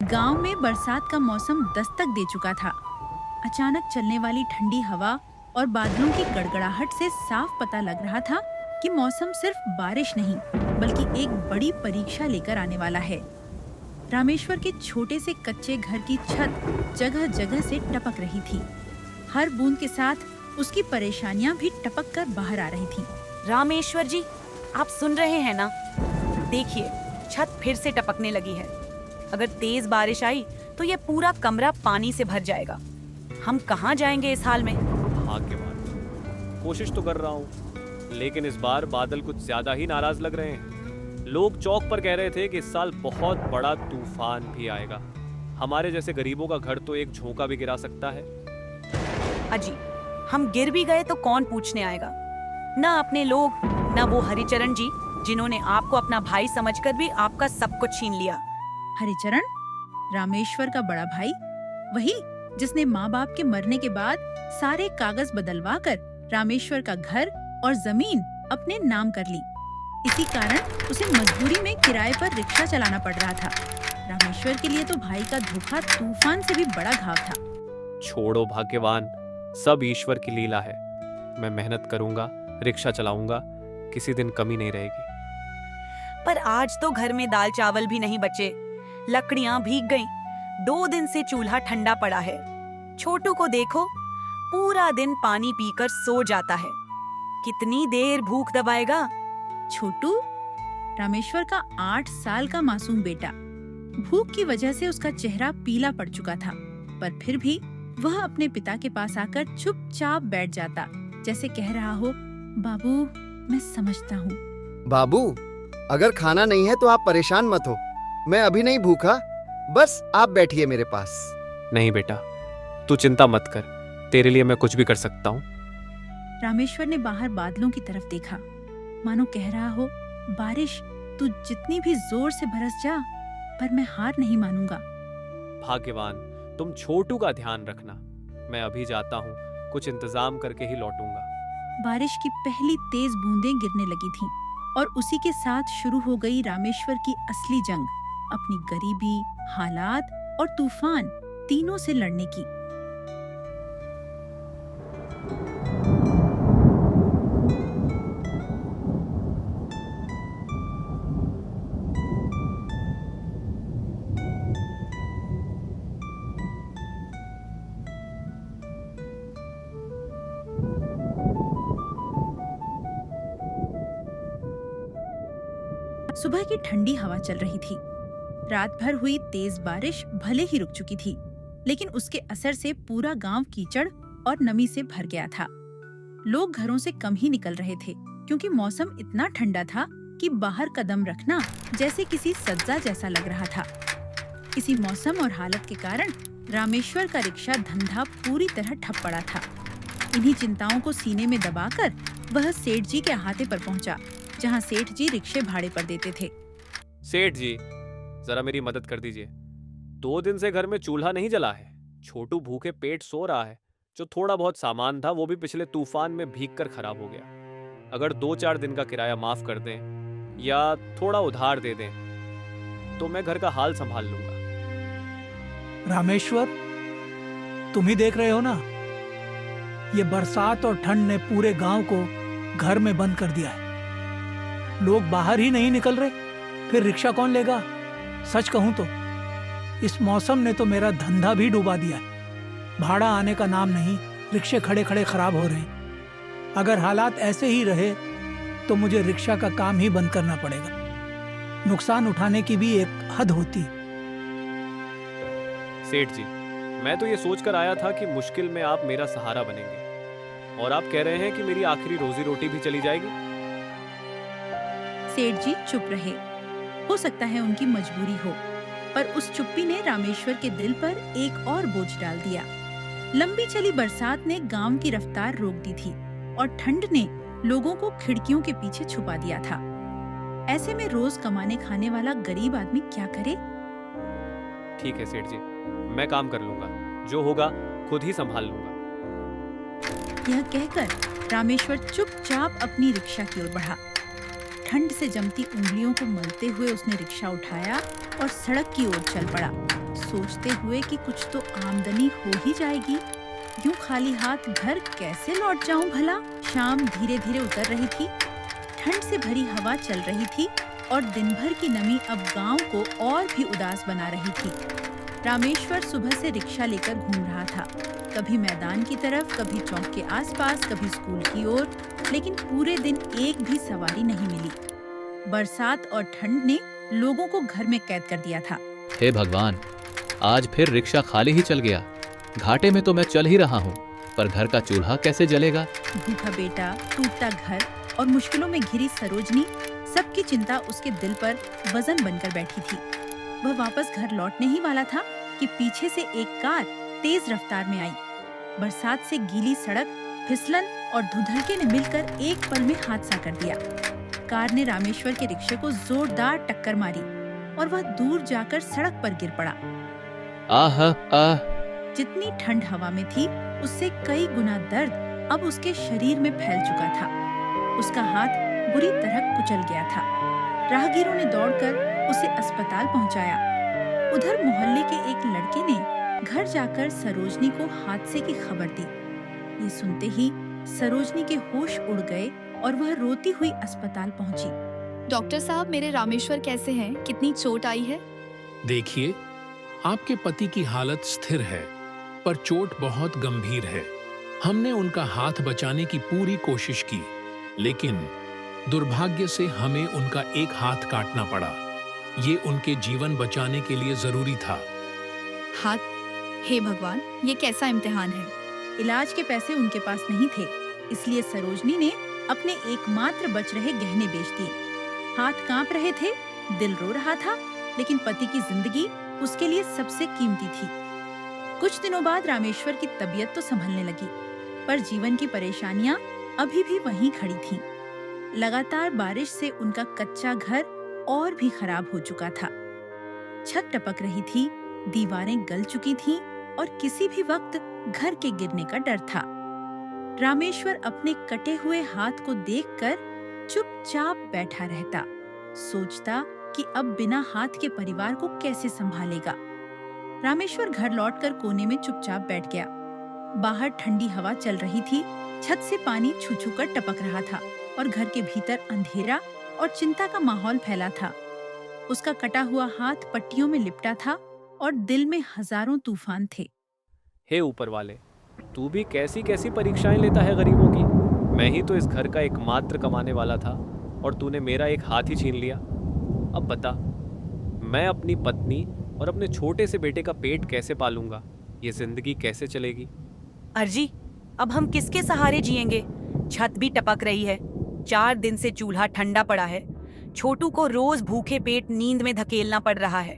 गांव में बरसात का मौसम दस्तक दे चुका था। अचानक चलने वाली ठंडी हवा और बादलों की गड़गड़ाहट से साफ पता लग रहा था कि मौसम सिर्फ बारिश नहीं बल्कि एक बड़ी परीक्षा लेकर आने वाला है। रामेश्वर के छोटे से कच्चे घर की छत जगह जगह से टपक रही थी। हर बूंद के साथ उसकी परेशानियां भी टपक कर बाहर आ रही थीं। रामेश्वर जी, आप सुन रहे हैं ना? देखिए, छत फिर से टपकने लगी है। अगर तेज बारिश आई तो ये पूरा कमरा पानी से भर जाएगा। हम कहाँ जाएंगे इस हाल में? भाग्यवान, कोशिश तो कर रहा हूँ, लेकिन इस बार बादल कुछ ज्यादा ही नाराज लग रहे हैं। लोग चौक पर कह रहे थे कि इस साल बहुत बड़ा तूफान भी आएगा। हमारे जैसे गरीबों का घर तो एक झोंका भी गिरा सकता है। अजी, हम गिर भी गए तो कौन पूछने आएगा? ना अपने लोग, ना वो हरिचरण जी जिन्होंने आपको अपना भाई समझकर भी आपका सब कुछ छीन लिया। हरिचरण, रामेश्वर का बड़ा भाई, वही जिसने माँ बाप के मरने के बाद सारे कागज बदलवा कर रामेश्वर का घर और जमीन अपने नाम कर ली। इसी कारण उसे मजबूरी में किराए पर रिक्शा चलाना पड़ रहा था। रामेश्वर के लिए तो भाई का धोखा तूफान से भी बड़ा घाव था। छोड़ो भाग्यवान, सब ईश्वर की लीला है। मैं मेहनत करूंगा, रिक्शा चलाऊंगा, किसी दिन कमी नहीं रहेगी। पर आज तो घर में दाल चावल भी नहीं बचे, लकड़ियां भीग गईं। 2 दिन से चूल्हा ठंडा पड़ा है। छोटू को देखो, पूरा दिन पानी पीकर सो जाता है। कितनी देर भूख दबाएगा? छोटू, रामेश्वर का 8 साल का मासूम बेटा, भूख की वजह से उसका चेहरा पीला पड़ चुका था, पर फिर भी वह अपने पिता के पास आकर चुपचाप बैठ जाता, जैसे कह रहा हो, बाबू मैं समझता हूँ। बाबू, अगर खाना नहीं है तो आप परेशान मत हो, मैं अभी नहीं भूखा, बस आप बैठिए मेरे पास। नहीं बेटा, तू चिंता मत कर, तेरे लिए मैं कुछ भी कर सकता हूँ। रामेश्वर ने बाहर बादलों की तरफ देखा, मानो कह रहा हो, बारिश तू जितनी भी जोर से बरस जा, पर मैं हार नहीं मानूंगा। भाग्यवान, तुम छोटू का ध्यान रखना। मैं अभी जाता हूँ, कुछ इंतजाम करके ही लौटूंगा। बारिश की पहली तेज बूंदें गिरने लगी थीं और उसी के साथ शुरू हो गई रामेश्वर की असली जंग, अपनी गरीबी, हालात और तूफान तीनों से लड़ने की। सुबह की ठंडी हवा चल रही थी। रात भर हुई तेज बारिश भले ही रुक चुकी थी, लेकिन उसके असर से पूरा गांव कीचड़ और नमी से भर गया था। लोग घरों से कम ही निकल रहे थे, क्योंकि मौसम इतना ठंडा था कि बाहर कदम रखना जैसे किसी सज्जा जैसा लग रहा था। इसी मौसम और हालत के कारण रामेश्वर का रिक्शा धंधा पूरी तरह ठप पड़ा था। इन्हीं चिंताओं को सीने में दबाकर वह सेठ जी के अहाते पर पहुंचा, जहां सेठ जी रिक्शे भाड़े पर देते थे। सेठ जी, जरा मेरी मदद कर दीजिए। 2 दिन से घर में चूल्हा नहीं जला है। छोटू भूखे पेट सो रहा है। जो थोड़ा बहुत सामान था वो भी पिछले तूफान में भीगकर खराब हो गया। अगर 2-4 दिन का किराया माफ कर दें या थोड़ा उधार दे दें तो मैं घर का हाल संभाल लूंगा। रामेश्वर, तुम ही देख रहे हो ना, ये बरसात और ठंड ने पूरे गांव को घर में बंद कर दिया है। लोग बाहर ही नहीं निकल रहे, फिर रिक्शा कौन लेगा? सच कहूं तो इस मौसम ने तो मेरा धंधा भी डुबा दिया है। भाड़ा आने का नाम नहीं, रिक्शे खड़े खड़े खराब हो रहे हैं। अगर हालात ऐसे ही रहे तो मुझे रिक्शा का काम ही बंद करना पड़ेगा। नुकसान उठाने की भी एक हद होती है। सेठ जी, मैं तो ये सोचकर आया था कि मुश्किल में आप मेरा सहारा बनेंगे, और आप कह रहे हैं कि मेरी आखिरी रोजी रोटी भी चली जाएगी। सेठ जी चुप रहे। हो सकता है उनकी मजबूरी हो, पर उस चुप्पी ने रामेश्वर के दिल पर एक और बोझ डाल दिया। लंबी चली बरसात ने गांव की रफ्तार रोक दी थी और ठंड ने लोगों को खिड़कियों के पीछे छुपा दिया था। ऐसे में रोज कमाने खाने वाला गरीब आदमी क्या करे? ठीक है सेठ जी, मैं काम कर लूंगा, जो होगा खुद ही संभाल लूंगा। यह कहकर रामेश्वर चुपचाप अपनी रिक्शा की ओर बढ़ा। ठंड से जमती उंगलियों को मलते हुए उसने रिक्शा उठाया और सड़क की ओर चल पड़ा, सोचते हुए कि कुछ तो आमदनी हो ही जाएगी, यूं खाली हाथ घर कैसे लौट जाऊं भला। शाम धीरे धीरे उतर रही थी, ठंड से भरी हवा चल रही थी और दिन भर की नमी अब गांव को और भी उदास बना रही थी। रामेश्वर सुबह से रिक्शा लेकर घूम रहा था, कभी मैदान की तरफ, कभी चौक के आसपास, कभी स्कूल की ओर, लेकिन पूरे दिन एक भी सवारी नहीं मिली। बरसात और ठंड ने लोगों को घर में कैद कर दिया था। हे भगवान, आज फिर रिक्शा खाली ही चल गया। घाटे में तो मैं चल ही रहा हूँ, पर घर का चूल्हा कैसे जलेगा। भूखा बेटा, टूटता घर और मुश्किलों में घिरी सरोजनी, सबकी चिंता उसके दिल पर वजन बनकर बैठी थी। वह वापस घर लौटने ही वाला था कि पीछे से एक कार तेज रफ्तार में आई। बरसात से गीली सड़क, फिसलन और धुंधलके ने मिलकर एक पल में हादसा कर दिया। कार ने रामेश्वर के रिक्शे को जोरदार टक्कर मारी और वह दूर जाकर सड़क पर गिर पड़ा। आह आह। जितनी ठंड हवा में थी, उससे कई गुना दर्द अब उसके शरीर में फैल चुका था। उसका हाथ बुरी तरह कुचल गया था। राहगीरों ने दौड़कर उसे अस्पताल पहुंचाया। उधर मोहल्ले के एक लड़के ने घर जाकर सरोजनी को हादसे की खबर दी। ये सुनते ही सरोजनी के होश उड़ गए और वह रोती हुई अस्पताल पहुंची। डॉक्टर साहब, मेरे रामेश्वर कैसे हैं? कितनी चोट आई है? देखिए, आपके पति की हालत स्थिर है, पर चोट बहुत गंभीर है। हमने उनका हाथ बचाने की पूरी कोशिश की, लेकिन दुर्भाग्य से हमें उनका एक हाथ काटना पड़ा। ये उनके जीवन बचाने के लिए जरूरी था। हाथ? हे भगवान, ये कैसा इम्तिहान है? इलाज के पैसे उनके पास नहीं थे, इसलिए सरोजनी ने अपने एकमात्र बच रहे गहने बेच दिए। हाथ कांप रहे थे, दिल रो रहा था, लेकिन पति की जिंदगी उसके लिए सबसे कीमती थी। कुछ दिनों बाद रामेश्वर की तबीयत तो संभलने लगी, पर जीवन की परेशानियां अभी भी वहीं खड़ी थीं। लगातार बारिश से उनका कच्चा घर और भी खराब हो चुका था। छत टपक रही थी, दीवारें गल चुकी थीं और किसी भी वक्त घर के गिरने का डर था। रामेश्वर अपने कटे हुए हाथ को देखकर चुपचाप बैठा रहता, सोचता कि अब बिना हाथ के परिवार को कैसे संभालेगा। रामेश्वर घर लौटकर कोने में चुपचाप बैठ गया। बाहर ठंडी हवा चल रही थी, छत से पानी छू छू कर टपक रहा था और घर के भीतर अंधेरा और चिंता का माहौल फैला था। उसका कटा हुआ हाथ पट्टियों में लिपटा था और दिल में हजारों तूफान थे। हे ऊपर वाले, तू भी कैसी कैसी परीक्षाएं लेता है गरीबों की। मैं ही तो इस घर का एकमात्र कमाने वाला था और तूने मेरा एक हाथ ही छीन लिया। अब बता, मैं अपनी पत्नी और अपने छोटे से बेटे का पेट कैसे पालूंगा? ये जिंदगी कैसे चलेगी? अर्जी, अब हम किसके सहारे जिएंगे? छत भी टपक रही है, 4 दिन से चूल्हा ठंडा पड़ा है। छोटू को रोज भूखे पेट नींद में धकेलना पड़ रहा है।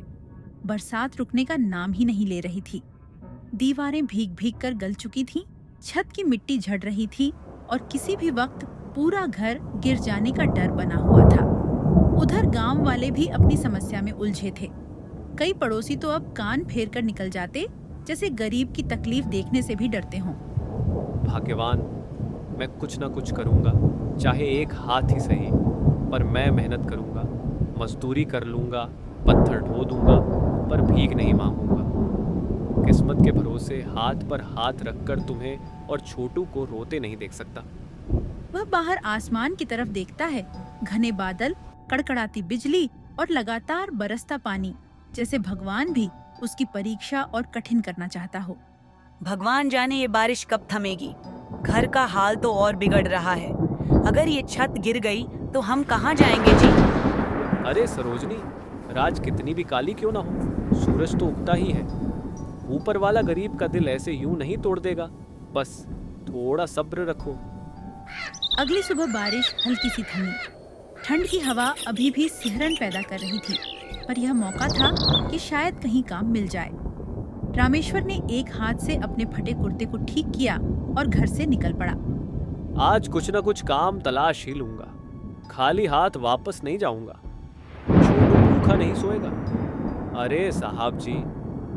बरसात रुकने का नाम ही नहीं ले रही थी। दीवारें भीग भीग कर गल चुकी थीं, छत की मिट्टी झड़ रही थी और किसी भी वक्त पूरा घर गिर जाने का डर बना हुआ था। उधर गांव वाले भी अपनी समस्या में उलझे थे। कई पड़ोसी तो अब कान फेर कर निकल जाते, जैसे गरीब की तकलीफ देखने से भी डरते हों। भाग्यवान, मैं कुछ ना कुछ करूंगा, चाहे एक हाथ ही सही, पर मैं मेहनत करूंगा, मजदूरी कर लूंगा, पत्थर ढो दूंगा, पर भीख नहीं मांगूंगा। किस्मत के भरोसे हाथ पर हाथ रखकर तुम्हें और छोटू को रोते नहीं देख सकता। वह बाहर आसमान की तरफ देखता है, घने बादल, कड़कड़ाती बिजली और लगातार बरसता पानी, जैसे भगवान भी उसकी परीक्षा और कठिन करना चाहता हो। भगवान जाने ये बारिश कब थमेगी। घर का हाल तो और बिगड़ रहा है। अगर ये छत गिर गई तो हम कहाँ जाएंगे जी? अरे सरोजनी, रात कितनी भी काली क्यों ना हो, सूरज तो उगता ही है। ऊपर वाला गरीब का दिल ऐसे यूं नहीं तोड़ देगा, बस थोड़ा सब्र रखो। अगली सुबह बारिश हल्की सी थमी। ठंड की हवा अभी भी सिहरन पैदा कर रही थी, पर यह मौका था कि शायद कहीं काम मिल जाए। रामेश्वर ने एक हाथ से अपने फटे कुर्ते को ठीक किया और घर से निकल पड़ा। आज कुछ ना कुछ काम तलाश ही लूंगा, खाली हाथ वापस नहीं जाऊंगा। छोटू भूखा नहीं सोएगा। अरे साहब जी,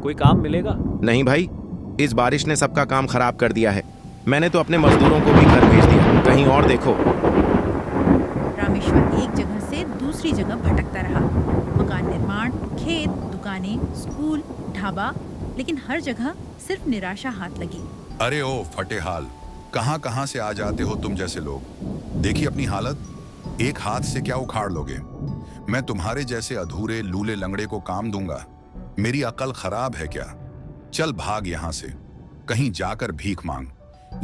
कोई काम मिलेगा? नहीं भाई, इस बारिश ने सबका काम खराब कर दिया है। मैंने तो अपने मजदूरों को भी घर भेज दिया, कहीं और देखो। रामेश्वर एक जगह से दूसरी जगह भटकता रहा। मकान निर्माण, खेत, दुकान दुकानें, स्कूल, ढाबा, लेकिन हर जगह सिर्फ निराशा हाथ लगी। अरे ओ फटेहाल, कहाँ कहाँ से आ जाते हो तुम जैसे लोग। देखिए अपनी हालत, एक हाथ से क्या उखाड़ लोगे। मैं तुम्हारे जैसे अधूरे लूले लंगड़े को काम दूंगा? मेरी अकल खराब है क्या? चल भाग यहाँ से, कहीं जाकर भीख मांग,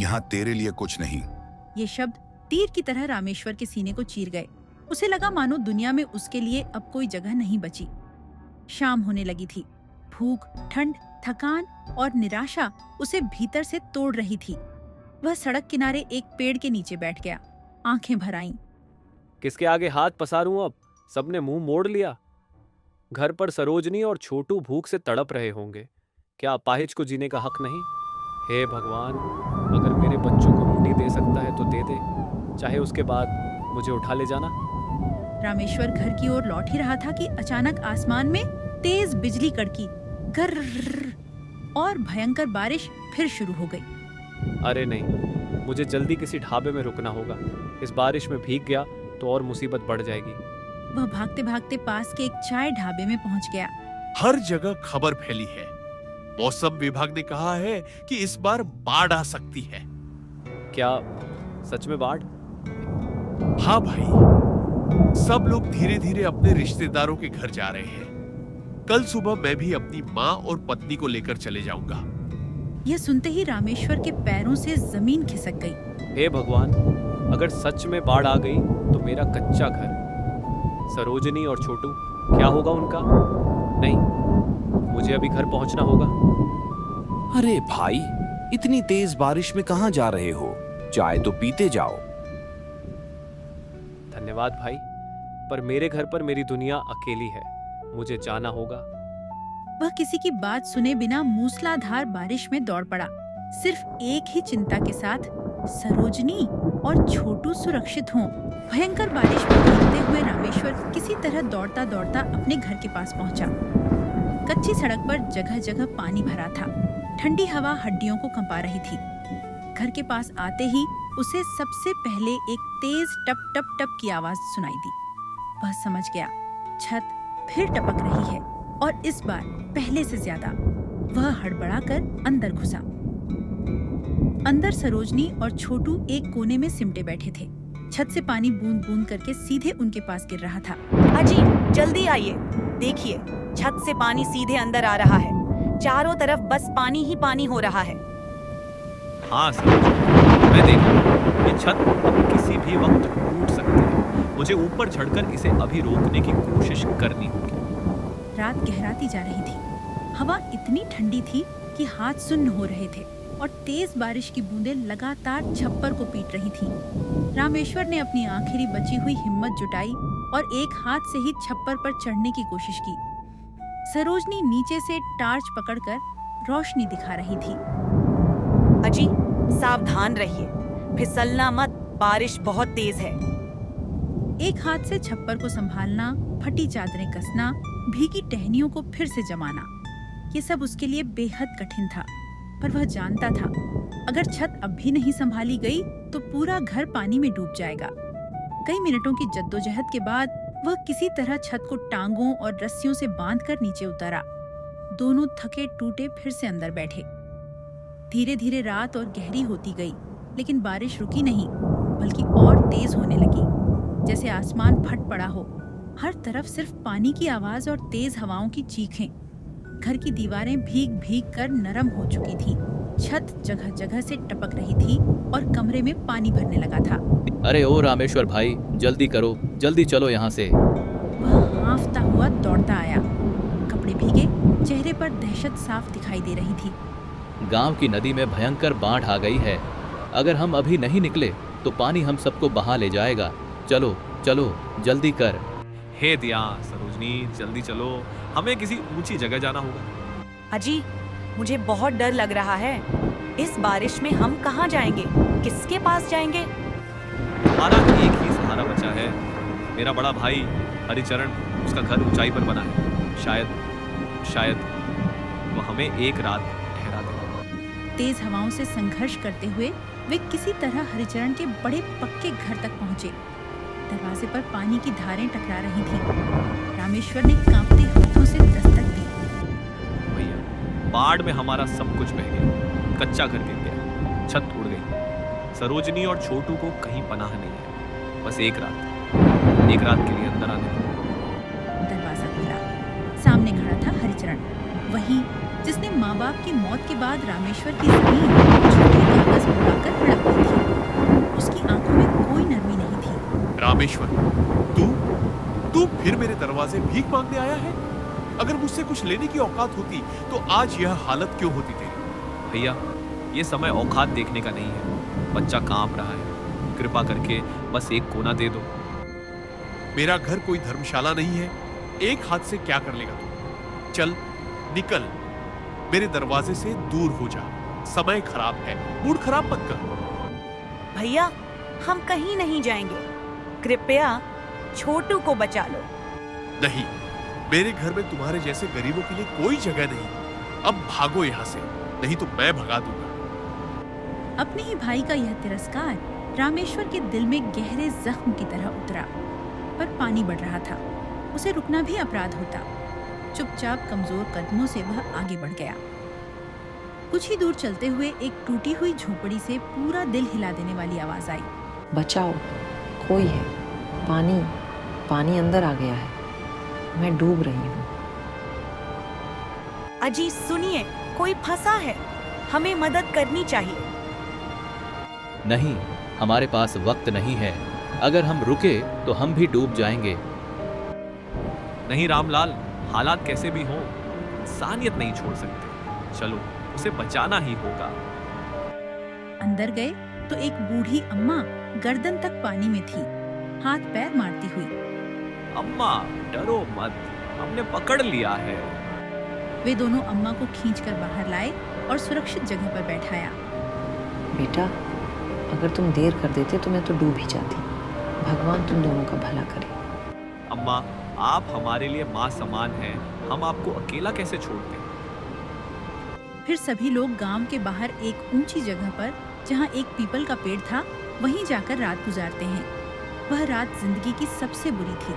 यहाँ तेरे लिए कुछ नहीं। ये शब्द तीर की तरह रामेश्वर के सीने को चीर गए। उसे लगा मानो दुनिया में उसके लिए अब कोई जगह नहीं बची। शाम होने लगी थी। भूख, ठंड, थकान और निराशा उसे भीतर से तोड़ रही थी। वह सड़क किनारे एक पेड़ के नीचे बैठ गया, आंखें भर आईं। किसके आगे हाथ पसारूं अब? सबने मुंह मोड़ लिया। घर पर सरोजनी और छोटू भूख से तड़प रहे होंगे। क्या अपाहिज को जीने का हक नहीं? हे भगवान, अगर मेरे बच्चों को रोटी दे सकता है तो दे दे, चाहे उसके बाद मुझे उठा ले जाना। रामेश्वर घर की ओर लौट ही रहा था कि अचानक आसमान में तेज बिजली कड़की, गर्र, और भयंकर बारिश फिर शुरू हो गई। अरे नहीं, मुझे जल्दी किसी ढाबे में रुकना होगा। इस बारिश में भीग गया तो और मुसीबत बढ़ जाएगी। वह भागते भागते पास के एक चाय ढाबे में पहुंच गया। हर जगह खबर फैली है, मौसम विभाग ने कहा है कि इस बार बाढ़ आ सकती है। क्या सच में बाढ़? हाँ भाई, सब लोग धीरे धीरे अपने रिश्तेदारों के घर जा रहे हैं। कल सुबह मैं भी अपनी माँ और पत्नी को लेकर चले जाऊंगा। यह सुनते ही रामेश्वर के पैरों से जमीन खिसक गई। हे भगवान, अगर सच में बाढ़ आ गई तो मेरा कच्चा घर, सरोजनी और छोटू, क्या होगा उनका? नहीं, मुझे अभी घर पहुंचना होगा। अरे भाई, इतनी तेज बारिश में कहाँ जा रहे हो? चाय तो पीते जाओ। धन्यवाद भाई, पर मेरे घर पर मेरी दुनिया अकेली है, मुझे जाना होगा। वह किसी की बात सुने बिना मूसलाधार बारिश में दौड़ पड़ा, सिर्फ एक ही चिंता के साथ, सरोजनी और छोटू सुरक्षित हों। भयंकर बारिश में भीगते हुए रामेश्वर किसी तरह दौड़ता दौड़ता अपने घर के पास पहुंचा। कच्ची सड़क पर जगह जगह पानी भरा था। ठंडी हवा हड्डियों को कंपा रही थी। घर के पास आते ही उसे सबसे पहले एक तेज टप टप टप की आवाज सुनाई दी। वह समझ गया, छत फिर टपक रही है, और इस बार पहले से ज्यादा। वह हड़बड़ाकर अंदर घुसा। अंदर सरोजनी और छोटू एक कोने में सिमटे बैठे थे। छत से पानी बूंद बूंद करके सीधे उनके पास गिर रहा था। अजी, जल्दी आइए, देखिए छत से पानी सीधे अंदर आ रहा है। चारों तरफ बस पानी ही पानी हो रहा है। हाँ सर, मैं देख रहा हूँ, ये छत अब किसी भी वक्त टूट सकती है। मुझे ऊपर चढ़कर इसे अभी रोकने की कोशिश करनी होगी। रात गहराती जा रही थी। हवा इतनी ठंडी थी कि हाथ सुन्न हो रहे थे, और तेज बारिश की बूंदें लगातार छप्पर को पीट रही थीं। रामेश्वर ने अपनी आखिरी बची हुई हिम्मत जुटाई और एक हाथ से ही छप्पर पर चढ़ने की कोशिश की। सरोजनी नीचे से टार्च पकड़कर रोशनी दिखा रही थी। अजी, सावधान रहिए, फिसलना मत, बारिश बहुत तेज है। एक हाथ से छप्पर को संभालना, फटी चादरें कसना, भीगी टहनियों को फिर से जमाना, ये सब उसके लिए बेहद कठिन था। पर वह जानता था, अगर छत अब भी नहीं संभाली गई तो पूरा घर पानी में डूब जाएगा। कई मिनटों की जद्दोजहद के बाद वह किसी तरह छत को टांगों और रस्सियों से बांधकर नीचे उतरा। दोनों थके टूटे फिर से अंदर बैठे। धीरे धीरे रात और गहरी होती गई, लेकिन बारिश रुकी नहीं, बल्कि और तेज होने लगी, जैसे आसमान फट पड़ा हो। हर तरफ सिर्फ पानी की आवाज और तेज हवाओं की चीखें। घर की दीवारें भीग भीग कर नरम हो चुकी थी। छत जगह जगह से टपक रही थी और कमरे में पानी भरने लगा था। अरे ओ रामेश्वर भाई, जल्दी करो, जल्दी चलो यहाँ से। वह हांफता हुआ दौड़ता आया। कपड़े भीगे, चेहरे पर दहशत साफ दिखाई दे रही थी। गांव की नदी में भयंकर बाढ़ आ गई है। अगर हम अभी नहीं निकले तो पानी हम सबको बहा ले जाएगा। चलो चलो, जल्दी कर। हे दिया, सरोजनी, जल्दी चलो, हमें किसी ऊंची जगह जाना होगा। अजी, मुझे बहुत डर लग रहा है। इस बारिश में हम कहाँ जाएंगे? किसके पास जाएंगे? हमारा एक ही सहारा बचा है, मेरा बड़ा भाई हरिचरण। उसका घर ऊंचाई पर बना है। शायद वो हमें एक रात ठहरा दे। तेज हवाओं से संघर्ष करते हुए वे किसी तरह हरिचरण के बड़े पक्के घर तक पहुंचे। दरवाजे पर पानी की धारें टकरा रही थीं। रामेश्वर ने कांपते हाथों से दस्तक दी। बाढ़ में हमारा सब कुछ बह गया, कच्चा घर गिर गया, छत उड़ गई। सरोजनी और छोटू को कहीं पनाह नहीं है, बस एक रात के लिए अंदर आने दो। दरवाजा खुला, सामने खड़ा था हरिचरण, वही जिसने माँ बाप की मौत के बाद रामेश्वर की जमीन छोटे कागज बुलाकर हड़प ली थी। उसकी आंखों में कोई नरमी नहीं थी। रामेश्वर, तू फिर मेरे दरवाजे भीख मांगने आया है? अगर मुझसे कुछ लेने की औकात होती तो आज यह हालत क्यों होती तेरी? भैया, ये समय औकात देखने का नहीं है। बच्चा कांप रहा है, कृपा करके बस एक कोना दे दो। मेरा घर कोई धर्मशाला नहीं है, एक हाथ से क्या कर लेगा तू? चल निकल, मेरे दरवाजे से दूर हो जा। समय खराब है, मूड खराब मत कर। भैया, हम कहीं नहीं जाएंगे, कृपया छोटू को बचा लो। नहीं, मेरे घर में तुम्हारे जैसे गरीबों के लिए कोई जगह नहीं। अब भागो यहाँ से, नहीं तो मैं भगा दूंगा। अपने ही भाई का यह तिरस्कार रामेश्वर के दिल में गहरे जख्म की तरह उतरा। पर पानी बढ़ रहा था, उसे रुकना भी अपराध होता। चुपचाप कमजोर कदमों से वह आगे बढ़ गया। कुछ ही दूर चलते हुए एक टूटी हुई झोपड़ी से पूरा दिल हिला देने वाली आवाज आई। बचाओ, कोई है, पानी अंदर आ गया है, मैं डूब रही हूँ। अजी सुनिए, कोई फंसा है, हमें मदद करनी चाहिए। नहीं, हमारे पास वक्त नहीं है। अगर हम रुके तो हम भी डूब जाएंगे। नहीं रामलाल, हालात कैसे भी हों, इंसानियत नहीं छोड़ सकते। चलो, उसे बचाना ही होगा। अंदर गए तो एक बूढ़ी अम्मा गर्दन तक पानी में थी, हाथ पैर मारती हुई। अम्मा, डरो मत, हमने पकड़ लिया है। वे दोनों अम्मा को खींचकर बाहर लाए और सुरक्षित जगह पर बैठाया। बेटा, अगर तुम देर कर देते तो मैं तो डूब ही जाती। भगवान तुम दोनों का भला करे। अम्मा, आप हमारे लिए माँ समान हैं, हम आपको अकेला कैसे छोड़ते? फिर सभी लोग गांव के बाहर एक ऊंची जगह पर, जहां एक पीपल का पेड़ था, वहीं जाकर रात गुजारते हैं। वह रात जिंदगी की सबसे बुरी थी।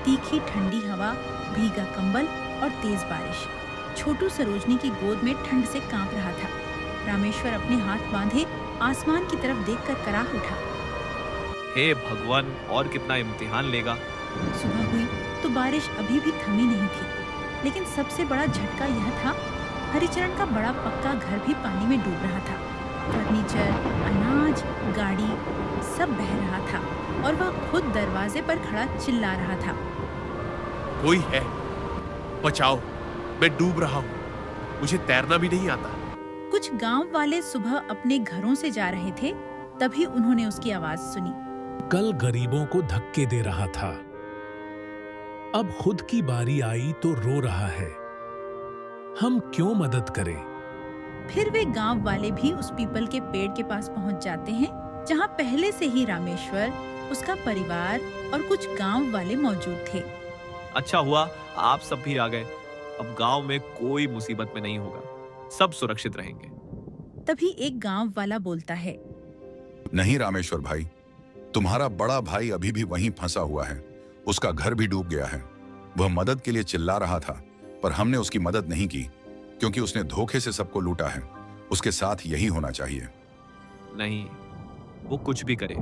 तीखी ठंडी हवा, भीगा कंबल और तेज बारिश। छोटू सरोजनी की गोद में ठंड से कांप रहा था। रामेश्वर अपने हाथ बांधे आसमान की तरफ देखकर कराह उठा। हे भगवान, और कितना इम्तिहान लेगा? सुबह हुई तो बारिश अभी भी थमी नहीं थी, लेकिन सबसे बड़ा झटका यह था, हरिचरण का बड़ा पक्का घर भी पानी में डूब रहा था। फर्नीचर, अनाज, गाड़ी सब बह रहा था और वह खुद दरवाजे पर खड़ा चिल्ला रहा था। कोई है, बचाओ, मैं डूब रहा हूँ, मुझे तैरना भी नहीं आता। कुछ गांव वाले सुबह अपने घरों से जा रहे थे, तभी उन्होंने उसकी आवाज सुनी। कल गरीबों को धक्के दे रहा था, अब खुद की बारी आई तो रो रहा है। हम क्यों मदद करें? फिर वे गांव वाले भी उस पीपल के पेड़ के पास पहुंच जाते हैं, जहां पहले से ही रामेश्वर, उसका परिवार और कुछ गांव वाले मौजूद थे। अच्छा हुआ आप सब भी आ गए। अब गांव में कोई मुसीबत में नहीं होगा, सब सुरक्षित रहेंगे। तभी एक गांव वाला बोलता है। नहीं रामेश्वर भाई, तुम्हारा बड़ा भाई अभी भी वहीं फंसा हुआ है, उसका घर भी डूब गया है। वह मदद के लिए चिल्ला रहा था, पर हमने उसकी मदद नहीं की, क्योंकि उसने धोखे से सबको लूटा है। उसके साथ यही होना चाहिए। नहीं, वो कुछ भी करे,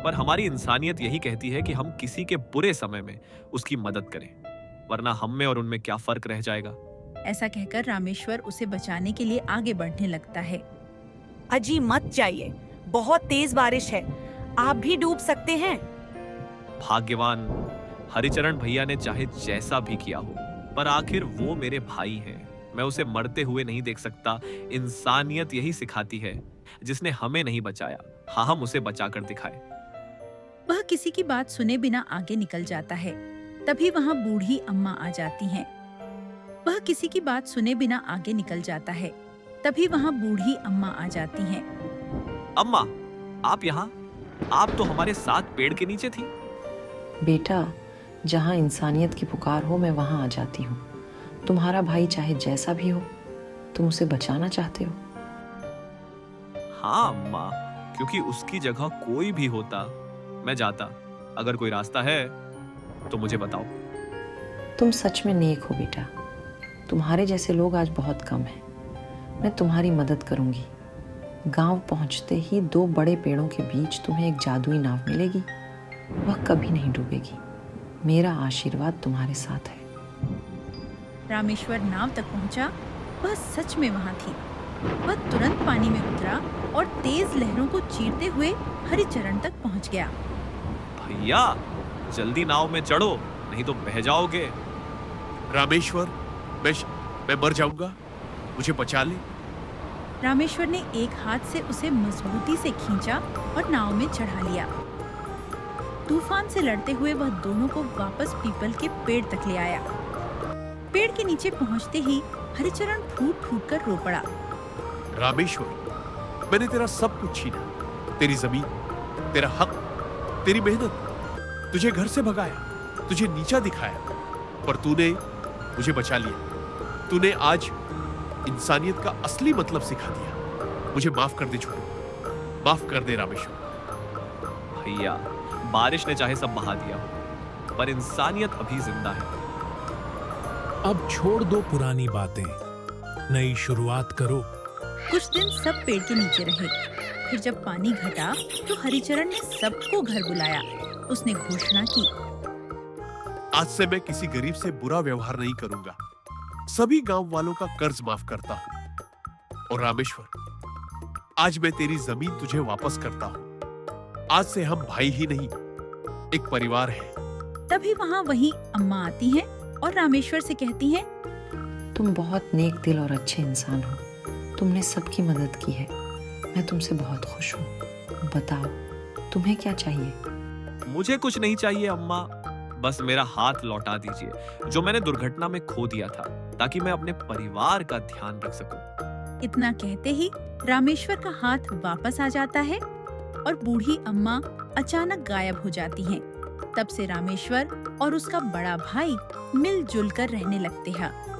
पर हमारी इंसानियत यही कहती है कि हम किसी के बुरे समय में उसकी मदद करें, वरना हम में और उनमें क्या फर्क रह जाएगा। ऐसा कहकर रामेश्वर उसे बचाने के लिए आगे बढ़ने लगता है। अजी मत जाइए, बहुत तेज बारिश है, आप भी डूब सकते हैं। भाग्यवान हरिचरण भैया ने चाहे जैसा भी किया हो, पर आखिर वो मेरे भाई हैं। मैं उसे मरते हुए नहीं देख सकता। इंसानियत यही सिखाती है, जिसने हमें नहीं बचाया, हाँ हम उसे बचाकर दिखाए। वह किसी की बात सुने बिना आगे निकल जाता है। तभी वहाँ बूढ़ी अम्मा आ जाती हैं। वह किसी की बात सुने बिना आगे निकल जाता है। तभी वहाँ बूढ़ी अम्मा आ जाती हैं। अम्मा, आप यहाँ? आप तो हमारे साथ पेड़ के नीचे थी। बेटा, जहाँ इंसानियत की पुकार हो मैं वहाँ आ जाती हूँ। तुम्हारा भाई चाहे जैसा भी हो, तुम उसे बचाना चाहते हो। हाँ अम्मा, क्योंकि उसकी जगह कोई भी होता मैं जाता। अगर कोई रास्ता है तो मुझे बताओ। तुम सच में नेक हो बेटा, तुम्हारे जैसे लोग आज बहुत कम हैं। मैं तुम्हारी मदद करूंगी। गांव पहुंचते ही 2 बड़े पेड़ों के बीच तुम्हें एक जादुई नाव मिलेगी। वह कभी नहीं डूबेगी। मेरा आशीर्वाद तुम्हारे साथ है। रामेश्वर नाव तक पहुंचा। वह सच में वहां थी। वह तुरंत पानी में उतरा और तेज लहरों को चीरते हुए हरिचरण तक पहुंच गया। भैया जल्दी नाव में चढ़ो, नहीं तो बह जाओगे। रामेश्वर, मैं मर जाऊंगा, मुझे बचा ले। रामेश्वर ने एक हाथ से उसे मजबूती से खींचा और नाव में चढ़ा लिया। तूफान से लड़ते हुए वह दोनों को वापस पीपल के पेड़ तक ले आया। पेड़ के नीचे पहुंचते ही हरिचरण फूट फूट कर रो पड़ा। रामेश्वर, मैंने तेरा सब कुछ छीना, तेरी जमीन, तेरा हक, तेरी मेहनत, तुझे घर से भगाया, तुझे नीचा दिखाया, पर तूने मुझे बचा लिया। तूने आज इंसानियत का असली मतलब सिखा दिया। मुझे माफ कर दे छोटू, माफ कर दे रामेश्वर। भैया बारिश ने चाहे सब बहा दिया हो, पर इंसानियत अभी जिंदा है। अब छोड़ दो पुरानी बातें, नई शुरुआत करो। कुछ दिन सब पेड़ के नीचे रहे। फिर जब पानी घटा तो हरिचरण ने सबको घर बुलाया। उसने घोषणा की, आज से मैं किसी गरीब से बुरा व्यवहार नहीं करूंगा। सभी गांव वालों का कर्ज माफ करता हूं। और रामेश्वर, आज मैं तेरी जमीन तुझे वापस करता हूं। आज से हम भाई ही नहीं, एक परिवार है। तभी वहाँ वही अम्मा आती हैं और रामेश्वर से कहती हैं, तुम बहुत नेक दिल और अच्छे इंसान हो। तुमने सबकी मदद की है। मैं तुमसे बहुत खुश हूँ। बताओ, तुम्हें क्या चाहिए? मुझे कुछ नहीं चाहिए अम्मा, बस मेरा हाथ लौटा दीजिए जो मैंने दुर्घटना में खो दिया था, ताकि मैं अपने परिवार का ध्यान रख सकूं। इतना कहते ही रामेश्वर का हाथ वापस आ जाता है और बूढ़ी अम्मा अचानक गायब हो जाती हैं। तब से रामेश्वर और उसका बड़ा भाई मिलजुल कर रहने लगते हैं।